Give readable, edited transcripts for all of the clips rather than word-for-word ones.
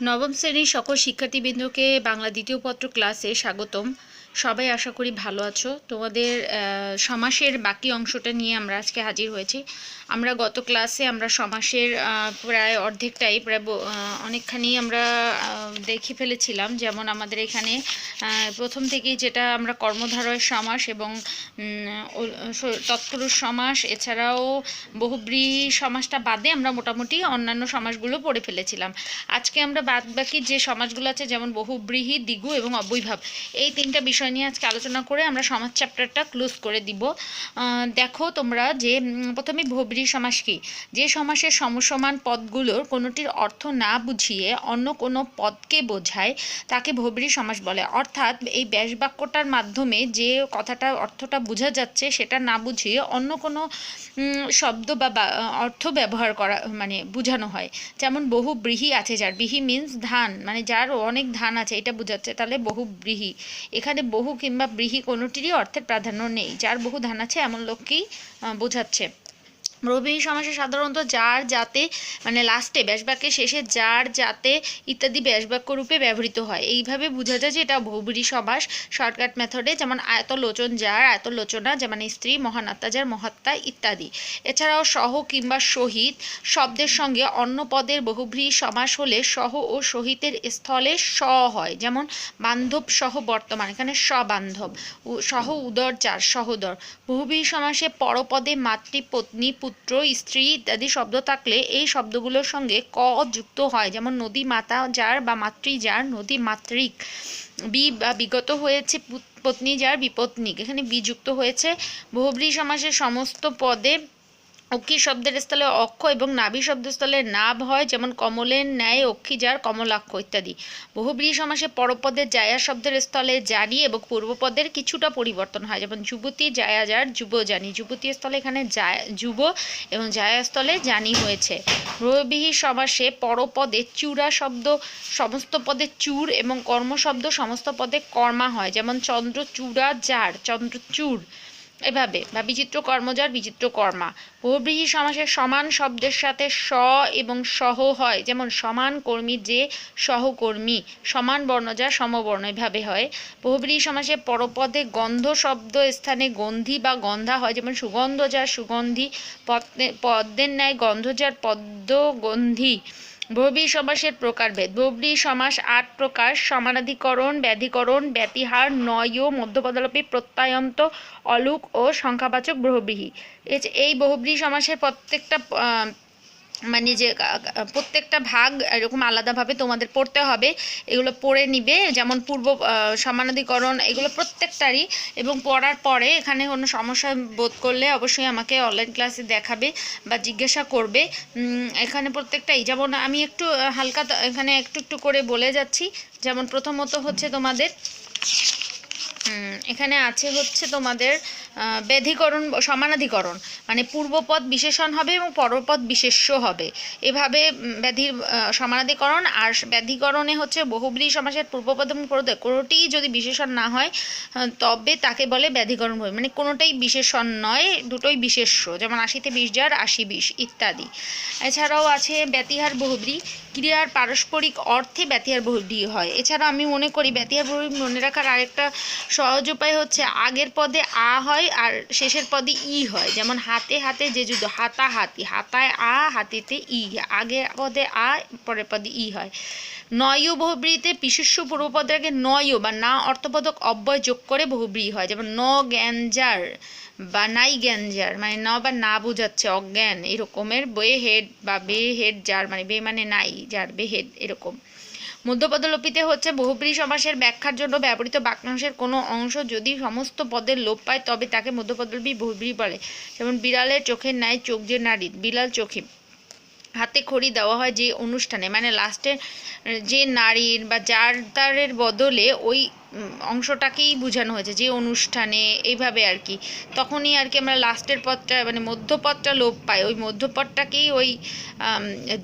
নবম শ্রেণীর সকল শিক্ষার্থীবৃন্দকে বাংলা দ্বিতীয় পত্র ক্লাসে স্বাগতম। সবাই আশা করি ভালো আছো। তোমাদের সমাসের বাকি অংশটা নিয়ে আমরা আজকে হাজির হয়েছি। আমরা গত ক্লাসে আমরা সমাসের প্রায় অর্ধেকটাই অনেকখানি আমরা দেখে ফেলেছিলাম। যেমন আমাদের এখানে প্রথম থেকেই যেটা আমরা কর্মধারয় সমাস এবং তৎপুরুষ সমাস, এছাড়াও বহুব্রীহি সমাসটা বাদে আমরা মোটামুটি অন্যান্য সমাসগুলো পড়ে ফেলেছিলাম। আজকে আমরা বাদ বাকি যে সমাসগুলো আছে, যেমন বহুব্রীহি, দ্বিগু এবং অব্যয়ীভাব, এই তিনটা বিষয় নিয়ে আজকে আলোচনা করে আমরা সমাজ চ্যাপ্টারটা ক্লোজ করে দিব। দেখো তোমরা যে প্রথমে বহুব্রীহি সমাস কি, যে সমাসের সমসমান পদগুলোর কোনোটির অর্থ না বুঝিয়ে অন্য কোনো পদকে বোঝায় তাকে বহুব্রীহি সমাস বলে। অর্থাৎ এই ব্যাস বাক্যটার মাধ্যমে যে কথাটা অর্থটা বোঝা যাচ্ছে সেটা না বুঝিয়ে অন্য কোনো শব্দ বা অর্থ ব্যবহার করা মানে বোঝানো হয়। যেমন বহুব্রীহি আছে যার, ব্রীহি মিন্স ধান, মানে যার অনেক ধান আছে এটা বোঝাচ্ছে, তাহলে বহুব্রীহি। এখানে বহু কিংবা ব্রীহি কোনোটিরই অর্থের প্রাধান্য নেই, যার বহু ধান আছে এমন লোককেই বোঝাচ্ছে। বহুব্রীহি সমাসে সাধারণত যার, যাতে, মানে লাস্টে ব্যাসবাক্যের শেষে যার, যাতে ইত্যাদি ব্যাসবাক্য রূপে ব্যবহৃত হয়। এইভাবে বোঝা যায় যে এটা বহুব্রীহি সমাস শর্টকাট মেথডে। যেমন আয়তলোচন যার, আয়তলোচনা যেমন স্ত্রী, মহানাত্মা যার, মহাত্মা ইত্যাদি। এছাড়াও সহ কিংবা সহিত শব্দের সঙ্গে অন্য পদের বহুব্রীহি সমাস হলে সহ ও সহিতের স্থলে স হয়। যেমন বান্ধব সহ বর্তমান, এখানে স বান্ধব। সহ উদর যার, সহোদর। বহুব্রীহি সমাসে পরপদে মাতৃ, পত্নী, পুত্র, স্ত্রী ইত্যাদি শব্দ থাকলে এই শব্দগুলোর সঙ্গে ক যুক্ত হয়। যেমন নদী মাতা যার বা মাতৃ যার, নদী মাতৃক। বি বা বিগত হয়েছে পত্নী যার, বিপত্নিক, এখানে বি যুক্ত হয়েছে। বহুব্রীহি সমাসের সমস্ত পদে অক্ষী শব্দের স্থলে অক্ষ এবং নাভি শব্দের স্থলে নাভ হয়। যেমন কমলের ন্যায় অক্ষী যার, কমলাক্ষ ইত্যাদি। বহুব্রীহি সমাসে পরপদের জায়া শব্দের স্থলে জানি এবং পূর্বপদের কিছুটা পরিবর্তন হয়। যেমন যুবতী জায়া যার, যুবজানি। যুবতীর স্থলে এখানে যুব এবং জায়া স্থলে জানি হয়েছে। বহুব্রীহি সমাসে পরপদে চূড়া শব্দ সমস্ত পদে চূর এবং কর্ম শব্দ সমস্ত পদে কর্মা হয়। যেমন চন্দ্র চূড়া যার, চন্দ্রচূড়, এভাবে। বা বিচিত্র কর্মজার, বিচিত্র কর্মা। বহুব্রীহি সমাসের সমান শব্দের সাথে স এবং সহ হয়। যেমন সমান কর্মী যে, সহকর্মী। সমান বর্ণ যা, সমবর্ণ, এভাবে হয়। বহুব্রীহি সমাসে পরপদে গন্ধ শব্দ স্থানে গন্ধি বা গন্ধা হয়। যেমন সুগন্ধ যার, সুগন্ধি। পদ্মের ন্যায় গন্ধ যার, পদ্মগন্ধি। বহুব্রীহি সমাসের প্রকারভেদ। বহুব্রীহি সমাস ৮ প্রকার: সমানাধিকরণ, ব্যাধিকরণ, ব্যতিহার, নয়, মধ্যপদলোপী, প্রত্যয়ান্ত, অলুক ও সংখ্যাবাচক বহুব্রীহি। এই বহুব্রীহি সমাসের প্রত্যেকটা মানে যে প্রত্যেকটা ভাগ এরকম আলাদাভাবে তোমাদের পড়তে হবে, এগুলো পড়ে নিবে। যেমন পূর্ব সমানাধিকরণ, এগুলো প্রত্যেকটারই, এবং পড়ার পরে এখানে কোনো সমস্যা বোধ করলে অবশ্যই আমাকে অনলাইন ক্লাসে দেখাবে বা জিজ্ঞাসা করবে। এখানে প্রত্যেকটাই, যেমন আমি একটু হালকা এখানে একটু একটু করে বলে যাচ্ছি। যেমন প্রথমত হচ্ছে তোমাদের এখানে আছে হচ্ছে তোমাদের ব্যাধিকরণ, সমানাধিকরণ, মানে পূর্বপদ বিশেষণ হবে এবং পরপদ বিশেষ্য হবে। এভাবে ব্যাধির সমানাধিকরণ। আর ব্যাধিকরণে হচ্ছে বহুব্রীহি সমাসের পূর্বপদ এবং পরপদ কোনোটিই যদি বিশেষণ না হয় তবে তাকে বলে ব্যাধিকরণ বহুব্রীহি, মানে কোনোটাই বিশেষণ নয়, দুটোই বিশেষ্য। যেমন ৮০তে ২০ যার, ৮০ ২০ ইত্যাদি। এছাড়াও আছে ব্যতিহার বহুব্রীহি, ক্রিয়ার পারস্পরিক অর্থে ব্যতিহার বহুব্রীহি হয়। এছাড়া আমি মনে করি ব্যতিহার বহুব্রীহি মনে রাখার আরেকটা সহজ উপায় হচ্ছে আগের পদে আ হয় আর শেষের পদে ই হয়। যেমন হাতে হাতে যে যুদ্ধ, হাতাহাতি, হাতায় আ, হাতিতে ই, আগের পদে আ, পরের পদে ই হয়। নয় বহুব্রীহিতে বিশেষ্য পূর্বপদের আগে নয় বা না অর্থবোধক অব্যয় যোগ করে বহুব্রীহি হয়। যেমন ন জ্ঞান যার বা নাই জ্ঞান যার, মানে ন বা না বোঝাচ্ছে, অজ্ঞান এরকমের। বে হেড বা বে হেড যার, মানে বে মানে নাই, যার বে হেড, এরকম। মধ্যপদলোপীতে হচ্ছে বহুব্রীহি সমাসের ব্যাখ্যার জন্য ব্যবহৃত বাক্যাংশের কোনো অংশ যদি সমস্ত পদের লোপ পায় তবে তাকে মধ্যপদলোপী বহুব্রীহি বলে। যেমন বিড়ালের চোখের ন্যায় চোখ যে নারীর, বিড়াল চোখে। হাতে খড়ি দেওয়া হয় যে অনুষ্ঠানে, মানে লাস্টে যে নারীর বা যার তারের বদলে ওই অংশটাকেই বোঝানো হয়েছে, যে অনুষ্ঠানে, এইভাবে আর কি। তখনই আর কি আমরা লাস্টের পদটা, মানে মধ্যপদটা লোপ পাই, ওই মধ্যপদটাকেই ওই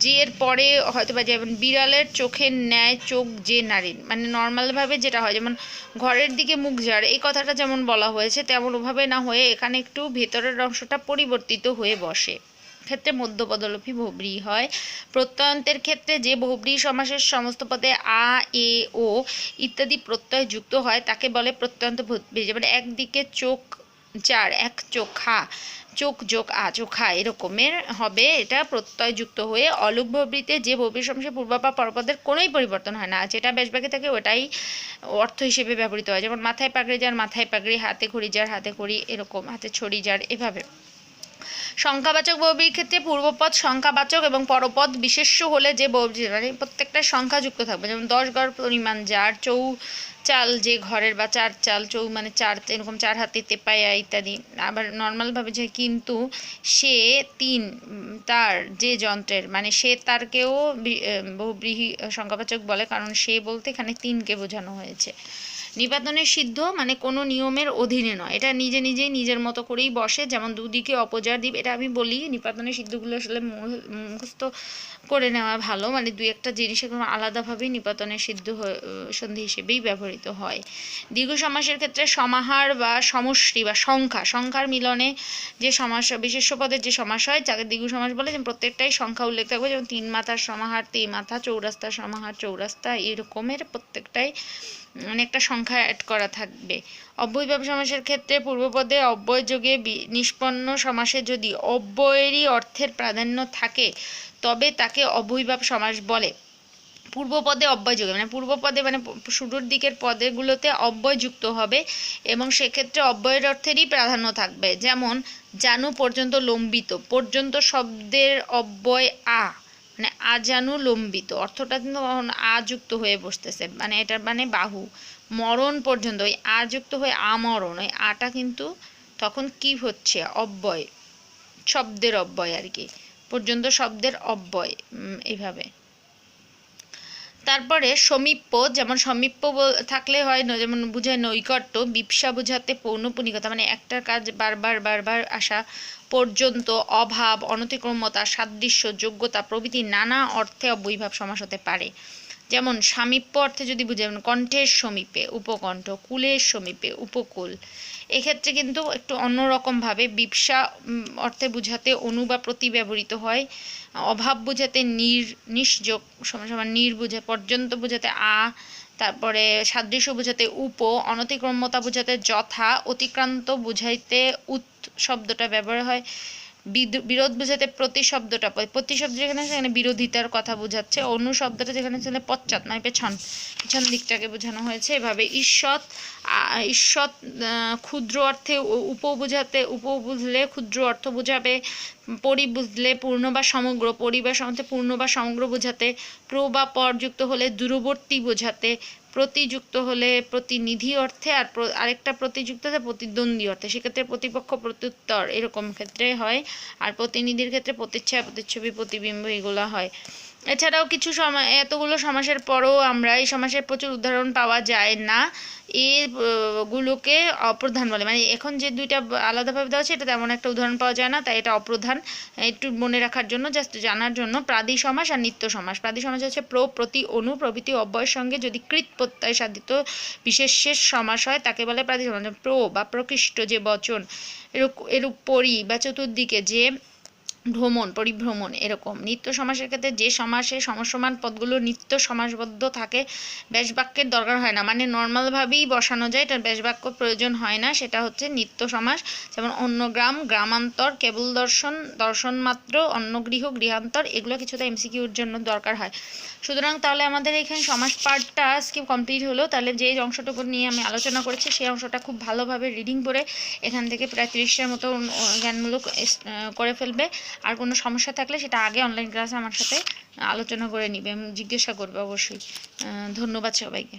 যে এর পরে হয়তো বা, যেমন বিড়ালের চোখের ন্যায় চোখ যে নারীর, মানে নর্মালভাবে যেটা হয়, যেমন ঘরের দিকে মুখ যার, এই কথাটা যেমন বলা হয়েছে তেমন ওভাবে না হয়ে এখানে একটু ভেতরের অংশটা পরিবর্তিত হয়ে বসে। ক্ষেত্রে মধ্যপদলোপী বহুব্রীহি হয়। প্রত্যয়ান্তের ক্ষেত্রে যে বহুব্রীহি সমাসের সমস্ত পদে আ, এ, ও ইত্যাদি প্রত্যয় যুক্ত হয় তাকে বলে প্রত্যয়ান্ত বহুব্রীহি। যেমন একদিকে চোখ যার, এক চোখা, চোখ যোগ আ, চোখা এরকমের হবে, এটা প্রত্যয় যুক্ত হয়ে। অলুক বহুব্রীহিতে যে বহুব্রীহি সমাসে পূর্ব বা পরপদের কোনোই পরিবর্তন হয় না, যেটা ব্যাসবাক্যে থাকে ওটাই অর্থ হিসেবে ব্যবহৃত হয়। যেমন মাথায় পাগড়ি যার, মাথায় পাগড়ি, হাতে খড়ি যার, হাতে খড়ি, এরকম হাতে ছড়ি যার, এভাবে। সংখ্যাবাচক বহুব্রীহির ক্ষেত্রে পূর্বপদ সংখ্যাবাচক এবং পরপদ বিশেষ্য হলে যে বহুব্রীহি মানে প্রত্যেকটা সংখ্যা যুক্ত থাকবে। যেমন 10 গড় পরিমাণ যার, চাল যে ঘরের বা চার চাল, মানে চার, এরকম 4 হাতে তেপায়া ইত্যাদি। আবার নর্মালভাবে যে কিন্তু সে 3 তার যে যন্ত্রের, মানে সে তারকেও বহুব্রীহি সংখ্যাবাচক বলে, কারণ সে বলতে এখানে 3কে বোঝানো হয়েছে। নিপাতনের সিদ্ধ মানে কোনো নিয়মের অধীনে নয়, এটা নিজে নিজেই নিজের মতো করেই বসে। যেমন দুদিকে অপজার দ্বীপ, এটা আমি বলি নিপাতনের সিদ্ধগুলো আসলে মুখস্থ করে নেওয়া ভালো, মানে দুই একটা জিনিস একদম আলাদাভাবেই নিপাতনের সিদ্ধ সন্ধি হিসেবেই ব্যবহৃত হয়। দ্বিগু সমাসের ক্ষেত্রে সমাহার বা সমষ্টি বা সংখ্যার মিলনে যে সমাস, বিশেষ্য পদের যে সমাস হয় তাকে দ্বিগু সমাস বলে। যেমন প্রত্যেকটাই সংখ্যা উল্লেখ থাকবে, যেমন 3 মাথার সমাহার 3 মাথা, চৌরাস্তার সমাহার চৌরাস্তা, এরকমের প্রত্যেকটাই মানে একটা সংখ্যা অ্যাড করা থাকবে। অব্যয়ভাব সমাসের ক্ষেত্রে পূর্বপদে অব্যয় যোগে নিষ্পন্ন সমাসে যদি অব্যয়েরই অর্থের প্রাধান্য থাকে তবে তাকে অব্যয়ভাব সমাস বলে। পূর্বপদে অব্যয় যোগে মানে পূর্বপদে মানে শুরুর দিকের পদেগুলোতে অব্যয় যুক্ত হবে এবং সেক্ষেত্রে অব্যয়ের অর্থেরই প্রাধান্য থাকবে। যেমন জানু পর্যন্ত লম্বিত, পর্যন্ত শব্দের অব্যয় আ, মানে আজানু লম্বিত, অর্থটা কিন্তু আ যুক্ত হয়ে বসতেছে, মানে এটার মানে বাহু। মরণ পর্যন্ত ওই আ যুক্ত হয়ে আমরণ, ওই আটা কিন্তু তখন কি হচ্ছে, অব্যয়, শব্দের অব্যয় আর কি, পর্যন্ত শব্দের অব্যয়, এইভাবে। তারপরে সমীপ্য, যেমন সমীপ্য থাকলে হয় যেমন বোঝায় নৈকট্য, বিপসা বোঝাতে পৌনপুনিকতা, মানে একটা কাজ বারবার বারবার আসা, পর্যন্ত, অভাব, অনতিক্রম্যতা, সাদৃশ্য, যোগ্যতা প্রভৃতি নানা অর্থে অব্যয়ীভাব সমাস হতে পারে। যেমন সামীপ্য অর্থে যদি বুঝে, যেমন কণ্ঠের সমীপে উপকণ্ঠ, কুলের সমীপে উপকূল। এক্ষেত্রে কিন্তু একটু অন্যরকমভাবে বিপসা অর্থে বুঝাতে অনু বা প্রতি ব্যবহৃত হয়, অভাব বুঝাতে নিঃযোগ সমান নির বুঝে, পর্যন্ত বুঝাতে আ, তারপরে সাদৃশ্য বুঝাতে উপ, অনতিক্রম্যতা বুঝাতে যথা, অতিক্রান্ত বুঝাইতে উত শব্দটা ব্যবহার হয়, বিরোধ বোঝাতে প্রতি শব্দটা, প্রতি শব্দ যেখানে সেখানে বিরোধিতার কথা বোঝাচ্ছে, অনু শব্দটা যেখানে ছিল পশ্চাৎ মানে পেছন দিকটাকে বোঝানো হয়েছে। এভাবে ঈষৎ ক্ষুদ্র অর্থে উপ বোঝাতে, উপ বুঝলে ক্ষুদ্র অর্থ বোঝাবে, পরি বুঝলে পূর্ণ বা সমগ্র, পরিবার সমাতে পূর্ণ বা সমগ্র বোঝাতে, প্র বা পর যুক্ত হলে দূরবর্তী বোঝাতে, প্রতিযুক্ত হলে প্রতিনিধি অর্থে, আর আরেকটা প্রতিযুক্ত হলে প্রতিদ্বন্দ্বী অর্থে, সেক্ষেত্রে প্রতিপক্ষ প্রত্যুত্তর এরকম ক্ষেত্রে হয়। আর প্রতিনিধির ক্ষেত্রে প্রতিচ্ছায়া, প্রতিচ্ছবি, প্রতিবিম্ব এগুলো হয়। এছাড়াও কিছু এতগুলো সমাসের পরও আমরা এই সমাসের প্রচুর উদাহরণ পাওয়া যায় না, এগুলোকে অপ্রধান বলে। মানে এখন যে দুইটা আলাদাভাবে দেওয়া আছে এটা তেমন একটা উদাহরণ পাওয়া যায় না, তাই এটা অপ্রধান। একটু মনে রাখার জন্য, জাস্ট জানার জন্য। প্রাদি সমাস আর নিত্য সমাস। প্রাদি সমাস হচ্ছে প্রতি, অনু প্রভৃতি অব্যয়ের সঙ্গে যদি কৃত প্রত্যয় সাধিত বিশেষের সমাস হয় তাকে বলে প্রাদি সমাস। বা প্রকৃষ্ট যে বচন, এরূপ পরি বা চতুর্দিকে যে ভ্রমণ, পরিভ্রমণ, এরকম। নিত্য সমাসের ক্ষেত্রে যে সমাসে সমসমান পদগুলো নিত্য সমাসবদ্ধ থাকে, ব্যাসবাক্যের দরকার হয় না, মানে নর্মালভাবেই বসানো যায়, এটার ব্যাসবাক্য প্রয়োজন হয় না, সেটা হচ্ছে নিত্য সমাস। যেমন অন্যগ্রাম, গ্রামান্তর, কেবল দর্শন, দর্শন মাত্র, অন্যগৃহ, গৃহান্তর, এগুলো কিছুটা এমসিকিউর জন্য দরকার হয়। সুতরাং তাহলে আমাদের এখানে সমাস পার্টটা আজকে কমপ্লিট হলো। তাহলে যে অংশটুকু নিয়ে আমি আলোচনা করেছি সেই অংশটা খুব ভালোভাবে রিডিং করে এখান থেকে প্রায় 30টার মতো জ্ঞানমূলক করে ফেলবে। আর কোনো সমস্যা থাকলে সেটা আগে অনলাইন ক্লাসে আমার সাথে আলোচনা করে নিবে, জিজ্ঞাসা করবে অবশ্যই। ধন্যবাদ সবাইকে।